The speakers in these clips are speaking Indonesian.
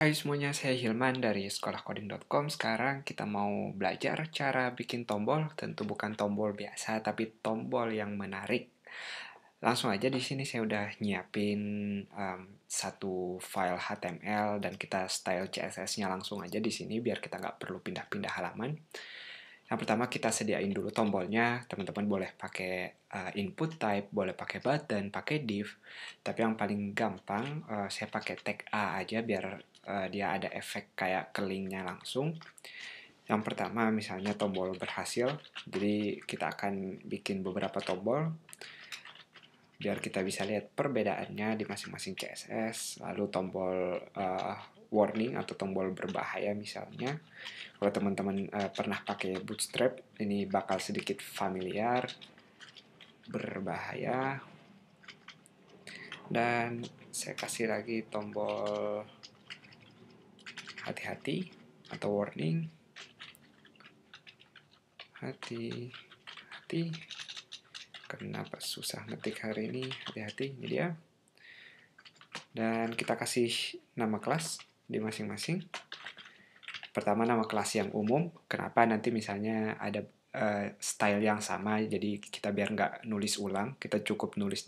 Hai semuanya, saya Hilman dari sekolahcoding.com. Sekarang kita mau belajar cara bikin tombol, tentu bukan tombol biasa, tapi tombol yang menarik. Langsung aja di sini saya udah nyiapin satu file HTML dan kita style CSS-nya langsung aja di sini biar kita nggak perlu pindah-pindah halaman. Yang pertama kita sediain dulu tombolnya, teman-teman boleh pakai input type, boleh pakai button, pakai div. Tapi yang paling gampang saya pakai tag A aja biar dia ada efek kayak kelingnya langsung. Yang pertama misalnya tombol berhasil, jadi kita akan bikin beberapa tombol biar kita bisa lihat perbedaannya di masing-masing CSS. Lalu tombol warning atau tombol berbahaya misalnya. Kalau teman-teman pernah pakai Bootstrap, ini bakal sedikit familiar. Berbahaya. Dan saya kasih lagi tombol hati-hati atau warning. Hati-hati. Kenapa susah ngetik hari ini? Hati-hati, ini dia. Dan kita kasih nama kelas di masing-masing. Pertama nama kelas yang umum. Kenapa nanti misalnya ada style yang sama, jadi kita biar nggak nulis ulang, kita cukup nulis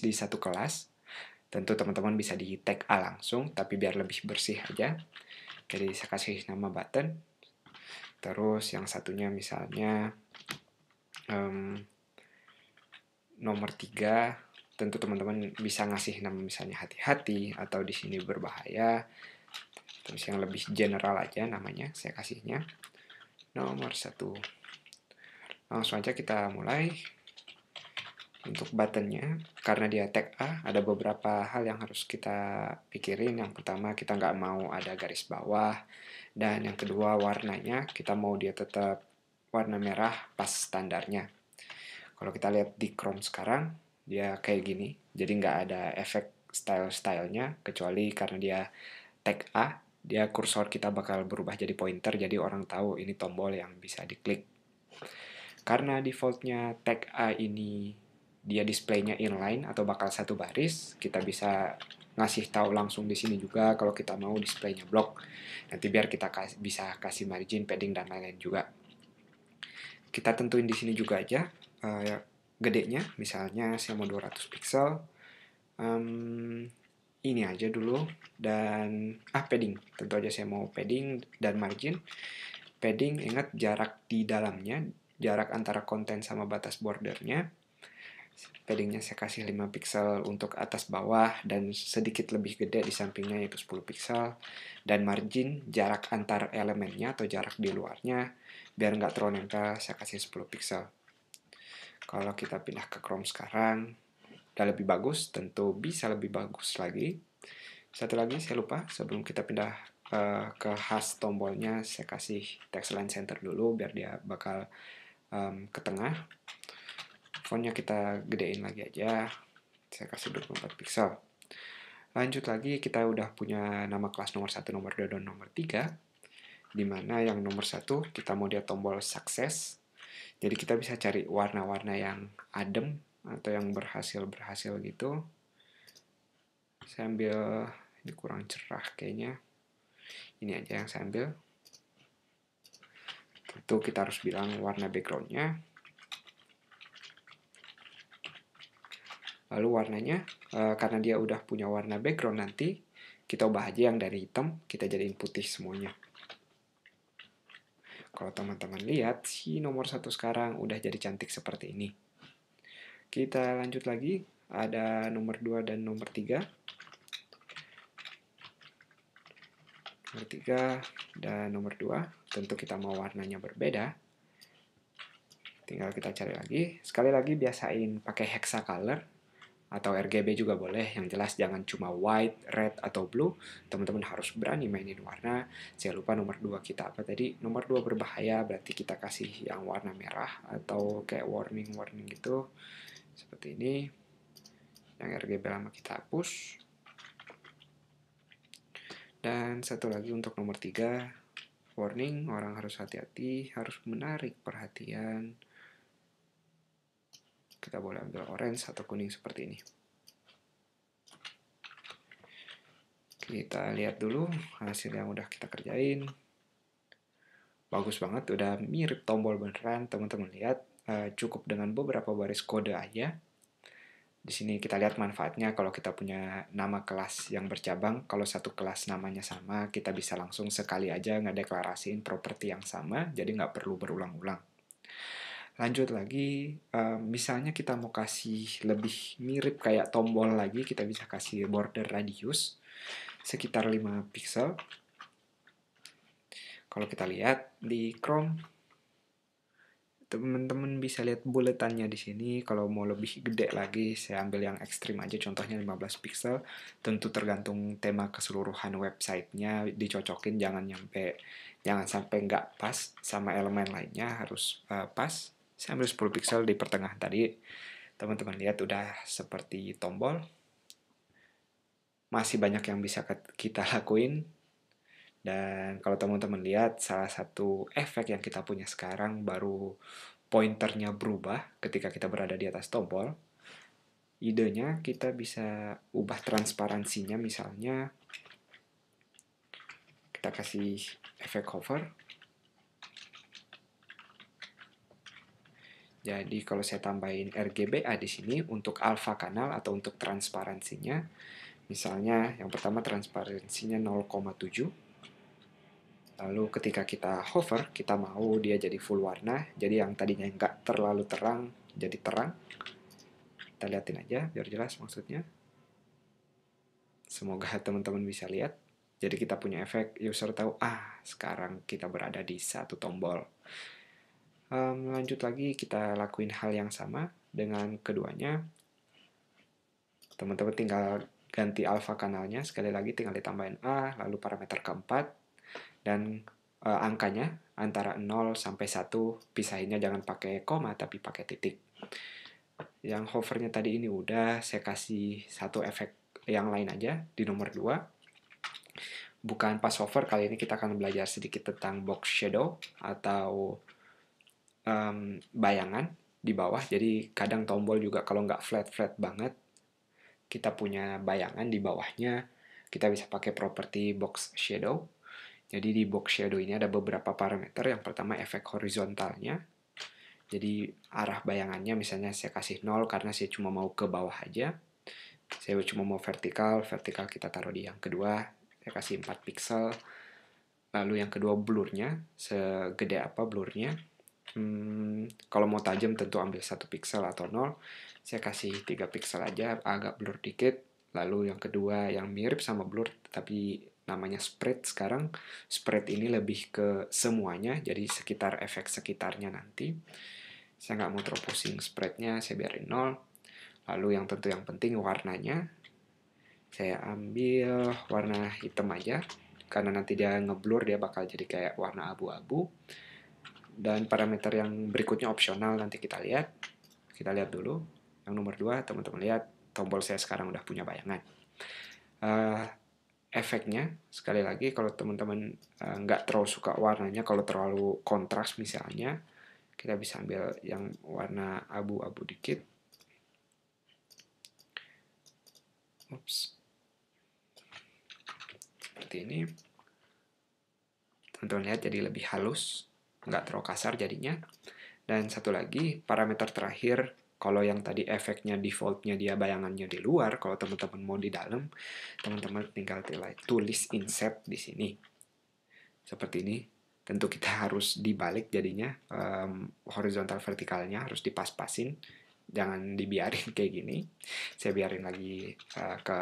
di satu kelas. Tentu teman-teman bisa di tag A langsung, tapi biar lebih bersih aja. Jadi saya kasih nama button. Terus yang satunya misalnya nomor 3, tentu teman-teman bisa ngasih nama misalnya hati-hati atau di sini berbahaya. Terus yang lebih general aja namanya saya kasihnya nomor 1. Langsung aja kita mulai. Untuk buttonnya, karena dia tag A, ada beberapa hal yang harus kita pikirin. Yang pertama, kita nggak mau ada garis bawah. Dan yang kedua, warnanya, kita mau dia tetap warna merah pas standarnya. Kalau kita lihat di Chrome sekarang, dia kayak gini. Jadi nggak ada efek style-stylenya, kecuali karena dia tag A, dia kursor kita bakal berubah jadi pointer, jadi orang tahu ini tombol yang bisa diklik. Karena defaultnya tag A ini dia displaynya inline atau bakal satu baris, kita bisa ngasih tahu langsung di sini juga kalau kita mau displaynya block. Nanti biar kita bisa kasih margin, padding dan lain-lain juga. Kita tentuin di sini juga aja gedenya, misalnya saya mau 200 pixel. Ini aja dulu dan padding. Tentu aja saya mau padding dan margin. Padding, ingat jarak di dalamnya, jarak antara konten sama batas bordernya. Paddingnya saya kasih 5 pixel untuk atas bawah dan sedikit lebih gede di sampingnya yaitu 10 pixel. Dan margin jarak antar elemennya atau jarak di luarnya biar nggak terlalu nempel saya kasih 10 pixel. Kalau kita pindah ke Chrome sekarang udah lebih bagus, tentu bisa lebih bagus lagi. Satu lagi saya lupa, sebelum kita pindah ke khas tombolnya saya kasih text line center dulu biar dia bakal ke tengah. Fontnya kita gedein lagi aja, saya kasih 24 pixel. Lanjut lagi, kita udah punya nama kelas nomor 1, nomor 2, dan nomor 3. Dimana yang nomor 1 kita mau dia tombol sukses. Jadi kita bisa cari warna-warna yang adem atau yang berhasil gitu. Saya ambil, ini kurang cerah kayaknya. Ini aja yang saya ambil. Tentu kita harus bilang warna backgroundnya. Lalu warnanya, karena dia udah punya warna background nanti, kita ubah aja yang dari hitam, kita jadiin putih semuanya. Kalau teman-teman lihat, si nomor 1 sekarang udah jadi cantik seperti ini. Kita lanjut lagi, ada nomor 2 dan nomor 3. Nomor 3 dan nomor 2, tentu kita mau warnanya berbeda. Tinggal kita cari lagi. Sekali lagi biasain pakai hexacolor atau RGB juga boleh, yang jelas jangan cuma white, red, atau blue. Teman-teman harus berani mainin warna. Saya lupa nomor 2 kita apa tadi. Nomor 2 berbahaya, berarti kita kasih yang warna merah atau kayak warning gitu. Seperti ini. Yang RGB lama kita hapus. Dan satu lagi untuk nomor 3, warning, orang harus hati-hati, harus menarik perhatian. Kita boleh ambil orange atau kuning seperti ini. Kita lihat dulu hasil yang udah kita kerjain. Bagus banget, udah mirip tombol beneran. Teman-teman lihat, cukup dengan beberapa baris kode aja. Di sini kita lihat manfaatnya kalau kita punya nama kelas yang bercabang. Kalau satu kelas namanya sama, kita bisa langsung sekali aja ngedeklarasiin properti yang sama, jadi nggak perlu berulang-ulang. Lanjut lagi, misalnya kita mau kasih lebih mirip kayak tombol lagi, kita bisa kasih border radius sekitar 5 pixel. Kalau kita lihat di Chrome, teman-teman bisa lihat buletannya di sini. Kalau mau lebih gede lagi, saya ambil yang ekstrim aja, contohnya 15 pixel. Tentu tergantung tema keseluruhan websitenya, dicocokin jangan sampai nggak pas sama elemen lainnya, harus pas. Saya ambil 10 pixel di pertengahan tadi. Teman-teman lihat udah seperti tombol. Masih banyak yang bisa kita lakuin. Dan kalau teman-teman lihat, salah satu efek yang kita punya sekarang baru pointernya berubah ketika kita berada di atas tombol. Idenya kita bisa ubah transparansinya, misalnya kita kasih efek hover. Jadi kalau saya tambahin RGBA di sini untuk alpha kanal atau untuk transparansinya, misalnya yang pertama transparansinya 0,7. Lalu ketika kita hover, kita mau dia jadi full warna, jadi yang tadinya nggak terlalu terang jadi terang. Kita liatin aja biar jelas maksudnya. Semoga teman-teman bisa lihat. Jadi kita punya efek user tahu, sekarang kita berada di satu tombol. Lanjut lagi, kita lakuin hal yang sama dengan keduanya. Teman-teman tinggal ganti alpha kanalnya, sekali lagi tinggal ditambahin A, lalu parameter keempat, dan angkanya antara 0 sampai 1, pisahinnya jangan pakai koma tapi pakai titik. Yang hovernya tadi ini udah, saya kasih satu efek yang lain aja di nomor 2. Bukan pas hover, kali ini kita akan belajar sedikit tentang box shadow atau bayangan di bawah. Jadi kadang tombol juga kalau nggak flat-flat banget, kita punya bayangan di bawahnya, kita bisa pakai properti box shadow. Jadi di box shadow ini ada beberapa parameter. Yang pertama efek horizontalnya. Jadi arah bayangannya misalnya saya kasih 0 karena saya cuma mau ke bawah aja. Saya cuma mau vertikal kita taruh di yang kedua. Saya kasih 4 pixel. Lalu yang kedua blurnya, segede apa blurnya. Kalau mau tajam tentu ambil 1 pixel atau 0. Saya kasih 3 pixel aja, agak blur dikit. Lalu yang kedua yang mirip sama blur tapi namanya spread sekarang. Spread ini lebih ke semuanya, jadi sekitar efek sekitarnya nanti. Saya nggak mau terlalu pusing spreadnya, saya biarin 0. Lalu yang tentu yang penting warnanya. Saya ambil warna hitam aja, karena nanti dia ngeblur, dia bakal jadi kayak warna abu-abu. Dan parameter yang berikutnya opsional, nanti kita lihat. Kita lihat dulu. Yang nomor 2, teman-teman lihat, tombol saya sekarang udah punya bayangan. Efeknya, sekali lagi, kalau teman-teman nggak terlalu suka warnanya, kalau terlalu kontras misalnya, kita bisa ambil yang warna abu-abu dikit. Seperti ini. Teman-teman lihat jadi lebih halus, nggak terlalu kasar jadinya. Dan satu lagi, parameter terakhir, kalau yang tadi efeknya defaultnya dia bayangannya di luar, kalau teman-teman mau di dalam, teman-teman tinggal tulis inset di sini. Seperti ini. Tentu kita harus dibalik jadinya, horizontal vertikalnya harus dipas-pasin, jangan dibiarin kayak gini. Saya biarin lagi ke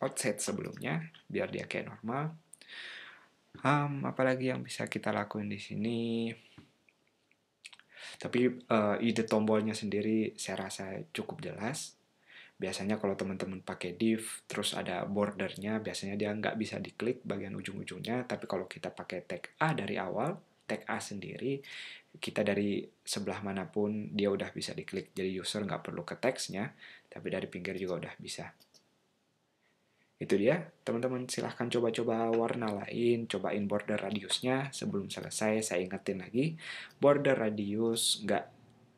outset sebelumnya, biar dia kayak normal. Apalagi yang bisa kita lakuin di sini? Tapi ide tombolnya sendiri saya rasa cukup jelas. Biasanya kalau teman-teman pakai div, terus ada bordernya, biasanya dia nggak bisa diklik bagian ujung-ujungnya. Tapi kalau kita pakai tag A dari awal, tag A sendiri, kita dari sebelah manapun dia udah bisa diklik. Jadi user nggak perlu ke teksnya, tapi dari pinggir juga udah bisa. Itu dia, teman-teman silahkan coba-coba warna lain, cobain border radiusnya. Sebelum selesai, saya ingetin lagi, border radius nggak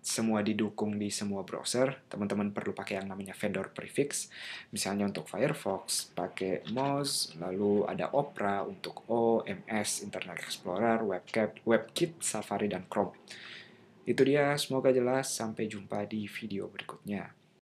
semua didukung di semua browser, teman-teman perlu pakai yang namanya vendor prefix. Misalnya untuk Firefox, pakai Moz, lalu ada Opera untuk O, MS, Internet Explorer, WebKit, Safari, dan Chrome. Itu dia, semoga jelas. Sampai jumpa di video berikutnya.